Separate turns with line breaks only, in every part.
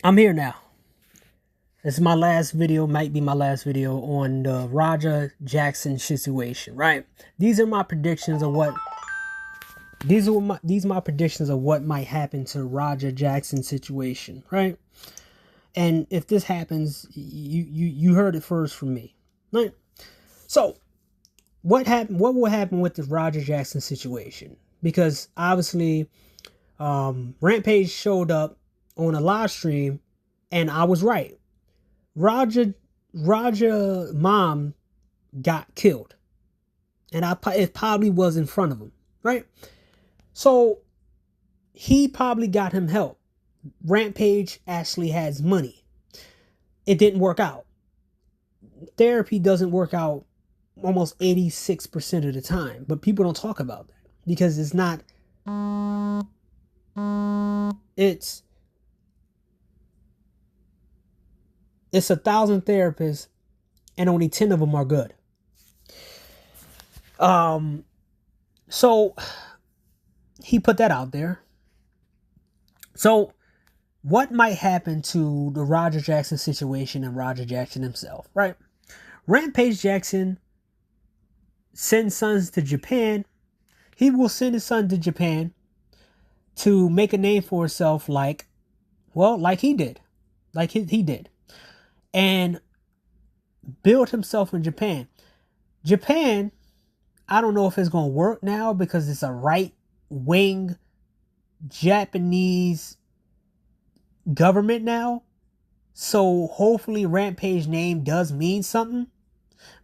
I'm here now. This is my last video, might be my last video on the Roger Jackson situation, right? These are my predictions of what these are my predictions of what might happen to Roger Jackson situation, right? And if this happens, you heard it first from me, right? So, what will happen with the Roger Jackson situation? Because obviously, Rampage showed up on a live stream, and I was right. Roger mom got killed, and it probably was in front of him, right? So he probably got him help. Rampage actually has money. It didn't work out. Therapy doesn't work out almost 86% of the time, but people don't talk about that because it's 1,000 therapists and only 10 of them are good. So he put that out there. So what might happen to the Roger Jackson situation and Roger Jackson himself, right? Rampage Jackson sends sons to Japan. He will send his son to Japan to make a name for himself like he did. Like he did. And build himself in Japan. Japan, I don't know if it's going to work now because it's a right-wing Japanese government now. So hopefully Rampage name does mean something.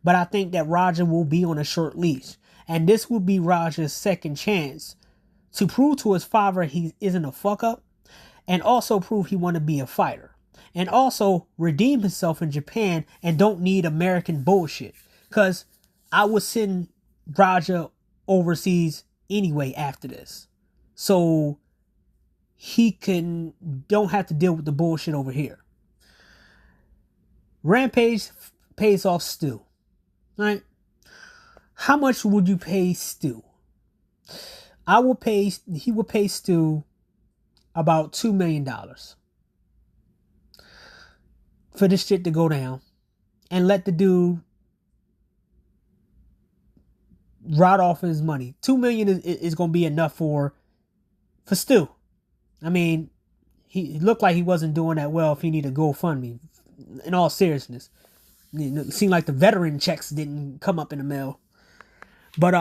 But I think that Roger will be on a short leash. And this will be Roger's second chance to prove to his father he isn't a fuck up. And also prove he want to be a fighter. And also redeem himself in Japan and don't need American bullshit. Because I would send Roger overseas anyway after this. So he don't have to deal with the bullshit over here. Rampage pays off Stu. Right? How much would you pay Stu? He would pay Stu about $2 million for this shit to go down and let the dude rot off his money. $2 million is going to be enough for Stu. I mean, he looked like he wasn't doing that well if he needed a GoFundMe. In all seriousness, it seemed like the veteran checks didn't come up in the mail. But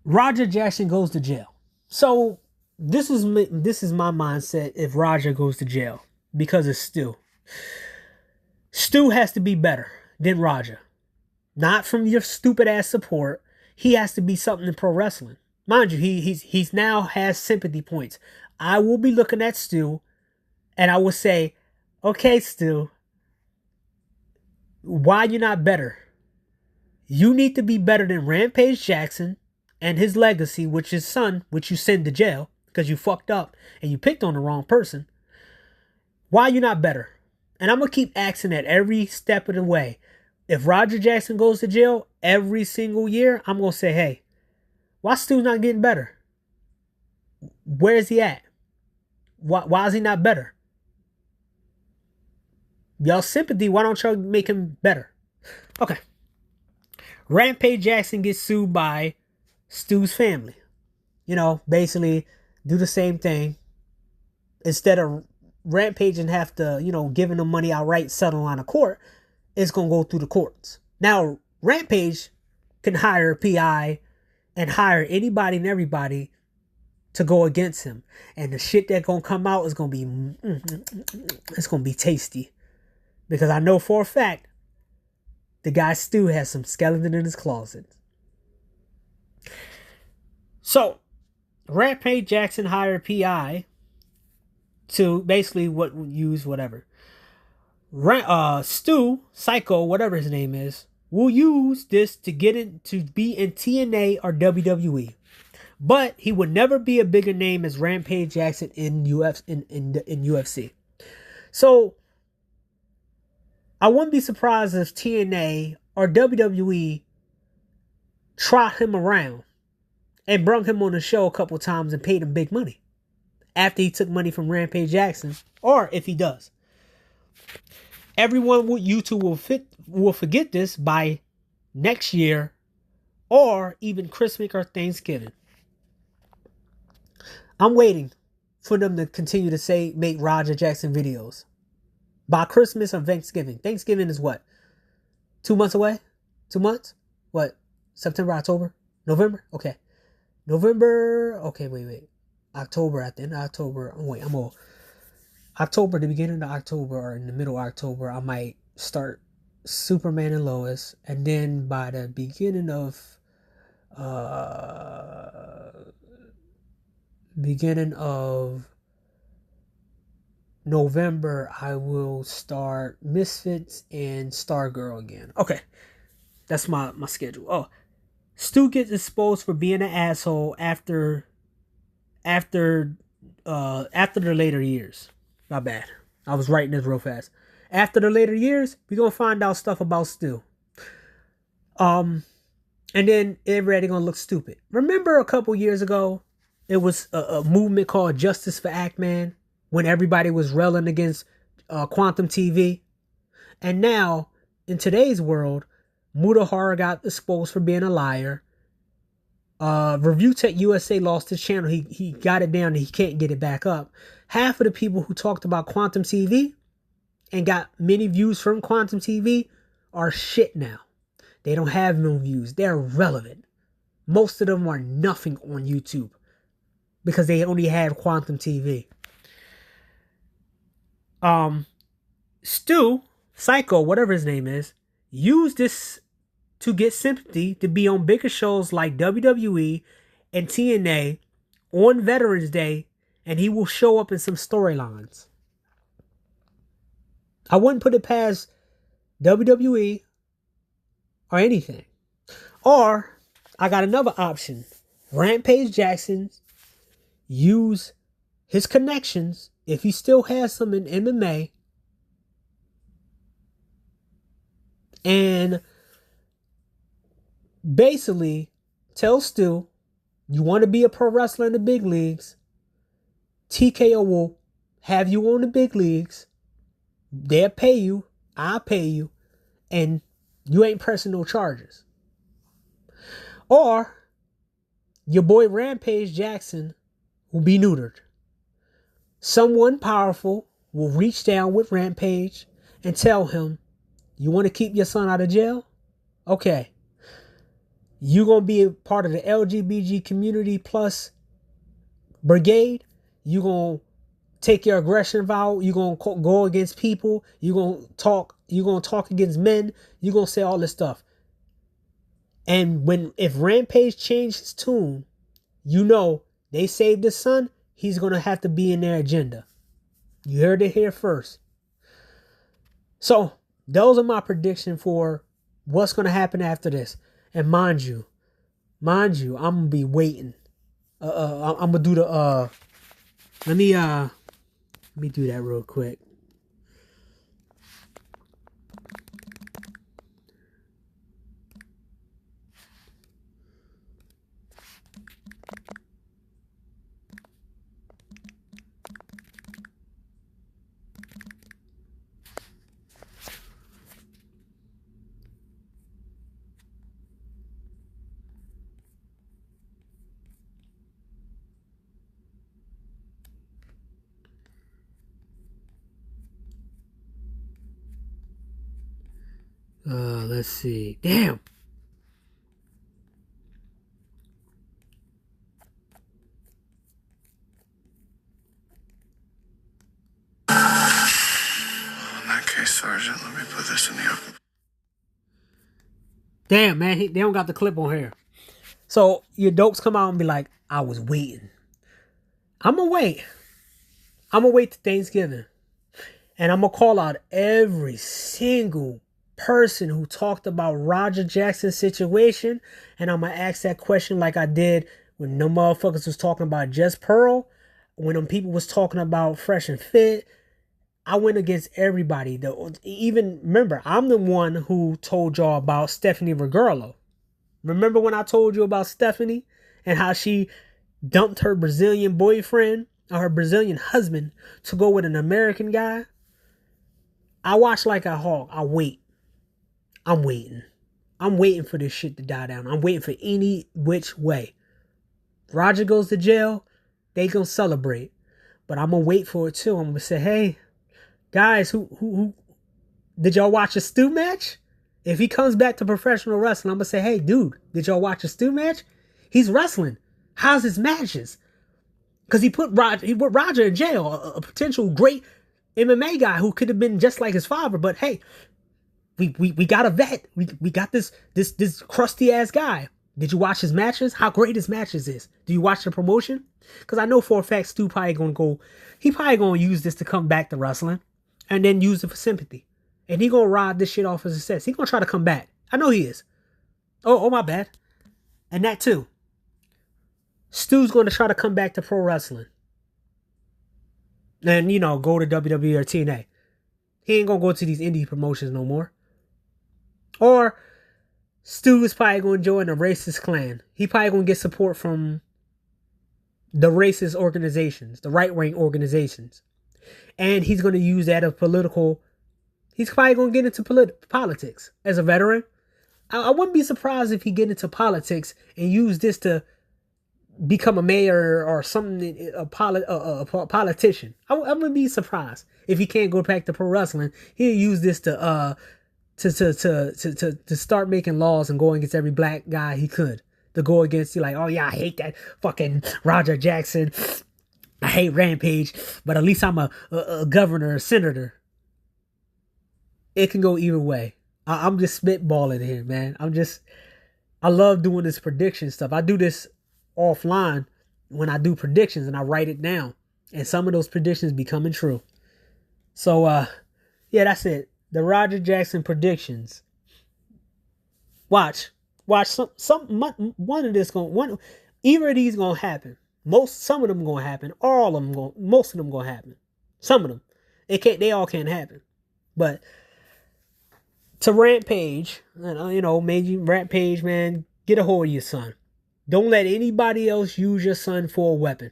Roger Jackson goes to jail. So this is my mindset if Roger goes to jail because of Stu. Stu has to be better than Roger. Not from your stupid ass support. He has to be something in pro wrestling. Mind you, he's now has sympathy points. I will be looking at Stu and I will say, okay, Stu, why you not better? You need to be better than Rampage Jackson and his legacy, which is son, which you send to jail because you fucked up and you picked on the wrong person. Why you not better? And I'm going to keep asking that every step of the way. If Roger Jackson goes to jail every single year, I'm going to say, hey, why Stu's not getting better? Where is he at? Why is he not better? Y'all sympathy, why don't y'all make him better? Okay. Rampage Jackson gets sued by Stu's family. You know, basically do the same thing. Instead of Rampage and have to, giving them money outright, settle on a court, it's going to go through the courts. Now, Rampage can hire a PI and hire anybody and everybody to go against him. And the shit that's going to come out is going to be tasty. Because I know for a fact, the guy Stu has some skeleton in his closet. So, Rampage Jackson hired PI to basically use whatever. Stu, Psycho, whatever his name is, will use this to get it to be in TNA or WWE. But he would never be a bigger name as Rampage Jackson in UFC. So I wouldn't be surprised if TNA or WWE trot him around and brung him on the show a couple times and paid him big money. after he took money from Rampage Jackson, or if he does. Everyone with YouTube will forget this by next year, or even Christmas or Thanksgiving. I'm waiting for them to continue to make Roger Jackson videos by Christmas or Thanksgiving. Thanksgiving is what? 2 months away? 2 months? What? September, October, November? Okay. November. Okay, wait. October, at the end of October. Oh, wait, I'm old. October, the beginning of October or in the middle of October, I might start Superman and Lois. And then by the beginning of November, I will start Misfits and Stargirl again. Okay. That's my schedule. Oh, Stu gets exposed for being an asshole after the later years. My bad. I was writing this real fast. After the later years, we're gonna find out stuff about Stu. And then everybody gonna look stupid. Remember a couple years ago, it was a movement called Justice for Ackman when everybody was railing against Quantum TV. And now, in today's world, Mutahara got exposed for being a liar. Review Tech USA lost his channel. He got it down and he can't get it back up. Half of the people who talked about Quantum TV and got many views from Quantum TV are shit now. They don't have no views. They're irrelevant. Most of them are nothing on YouTube because they only have Quantum TV. Stu, Psycho, whatever his name is, used this to get sympathy to be on bigger shows like WWE and TNA on Veterans Day, and he will show up in some storylines. I wouldn't put it past WWE or anything. Or, I got another option. Rampage Jackson use his connections, if he still has some in MMA, and basically tell Stu, you want to be a pro wrestler in the big leagues, TKO will have you on the big leagues. They'll pay you, I'll pay you, and you ain't pressing no charges. Or your boy Rampage Jackson will be neutered. Someone powerful will reach down with Rampage and tell him, you want to keep your son out of jail? Okay. You going to be a part of the LGBT community plus brigade. You going to take your aggression out. You going to go against people. You going to talk against men. You going to say all this stuff. And if Rampage changed his tune, you know they saved his son, he's going to have to be in their agenda. You heard it here first. So, those are my predictions for what's going to happen after this. And mind you, I'm going to be waiting. I'm going to do the, let me do that real quick. Let's see. Damn.
In that case, Sergeant, let me put this in the open.
Damn, man. They don't got the clip on here. So your dopes come out and be like, I was waiting. I'm going to wait. I'm going to wait to Thanksgiving. And I'm going to call out every single person who talked about Roger Jackson's situation, and I'm gonna ask that question like I did when no motherfuckers was talking about Jess Pearl, when them people was talking about Fresh and Fit. I went against everybody. Even remember, I'm the one who told y'all about Stephanie Vergurlo. Remember when I told you about Stephanie and how she dumped her Brazilian boyfriend or her Brazilian husband to go with an American guy, I watch like a hawk. I wait. I'm waiting. I'm waiting for this shit to die down. I'm waiting for any which way. Roger goes to jail, they gonna celebrate. But I'm gonna wait for it too. I'm gonna say, hey, guys, who did y'all watch a Stu match? If he comes back to professional wrestling, I'm gonna say, hey, dude, did y'all watch a Stu match? He's wrestling. How's his matches? Because he put Roger in jail, a potential great MMA guy who could have been just like his father. But hey, we got a vet. We got this crusty ass guy. Did you watch his matches? How great his matches is. Do you watch the promotion? Because I know for a fact Stu probably gonna use this to come back to wrestling, and then use it for sympathy. And he gonna ride this shit off as a success. He gonna try to come back. I know he is. Oh my bad. And that too. Stu's gonna try to come back to pro wrestling. And, go to WWE or TNA. He ain't gonna go to these indie promotions no more. Or Stu is probably gonna join a racist clan. He probably gonna get support from the racist organizations, the right-wing organizations. And he's gonna use that as political. He's probably gonna get into politics as a veteran. I wouldn't be surprised if he get into politics and use this to become a mayor or something, a politician. I wouldn't be surprised if he can't go back to pro wrestling. He'll use this to start making laws and go against every black guy he could. To go against, you like, oh yeah, I hate that fucking Roger Jackson. I hate Rampage, but at least I'm a governor, a senator. It can go either way. I'm just spitballing here, man. I love doing this prediction stuff. I do this offline when I do predictions and I write it down. And some of those predictions be coming true. So, yeah, that's it. The Roger Jackson predictions. Watch one of this either of these gonna happen. Some of them gonna happen. Most of them gonna happen. Some of them. They all can't happen. But to Rampage, maybe Rampage, man, get a hold of your son. Don't let anybody else use your son for a weapon.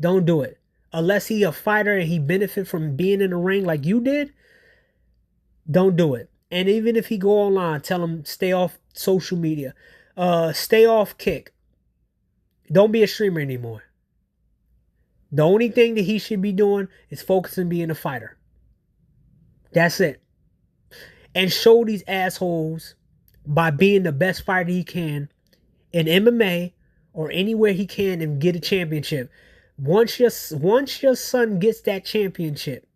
Don't do it. Unless he a fighter and he benefit from being in the ring like you did, don't do it. And even if he go online, tell him stay off social media. Stay off Kick. Don't be a streamer anymore. The only thing that he should be doing is focusing on being a fighter. That's it. And show these assholes by being the best fighter he can in MMA or anywhere he can and get a championship. Once your son gets that championship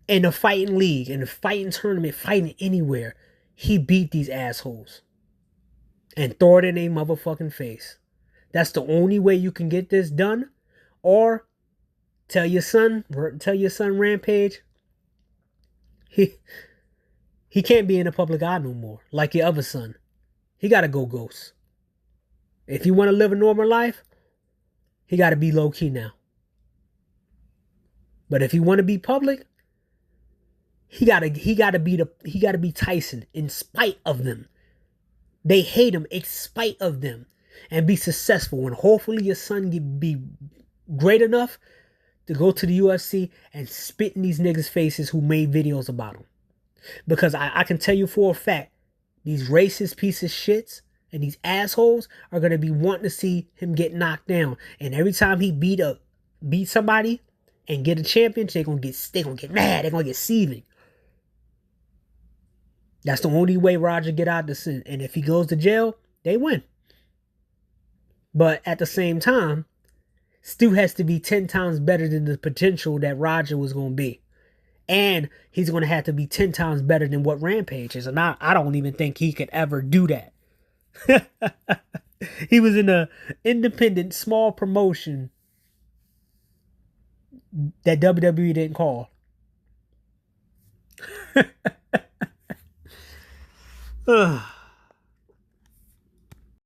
in the fighting league, in the fighting tournament, fighting anywhere, he beat these assholes and throw it in their motherfucking face. That's the only way you can get this done. Or tell your son Rampage, he can't be in the public eye no more like your other son. He gotta go ghost. If you want to live a normal life, he gotta be low key now. But if you want to be public, he gotta be Tyson in spite of them. They hate him in spite of them, and be successful. And hopefully your son can be great enough to go to the UFC and spit in these niggas' faces who made videos about him. Because I can tell you for a fact, these racist pieces of shits and these assholes are going to be wanting to see him get knocked down. And every time he beat somebody and get a champion, they're going to get mad. They're going to get seething. That's the only way Roger get out of this. And if he goes to jail, they win. But at the same time, Stu has to be 10 times better than the potential that Roger was going to be. And he's going to have to be 10 times better than what Rampage is. And I don't even think he could ever do that. He was in an independent, small promotion that WWE didn't call. Ugh.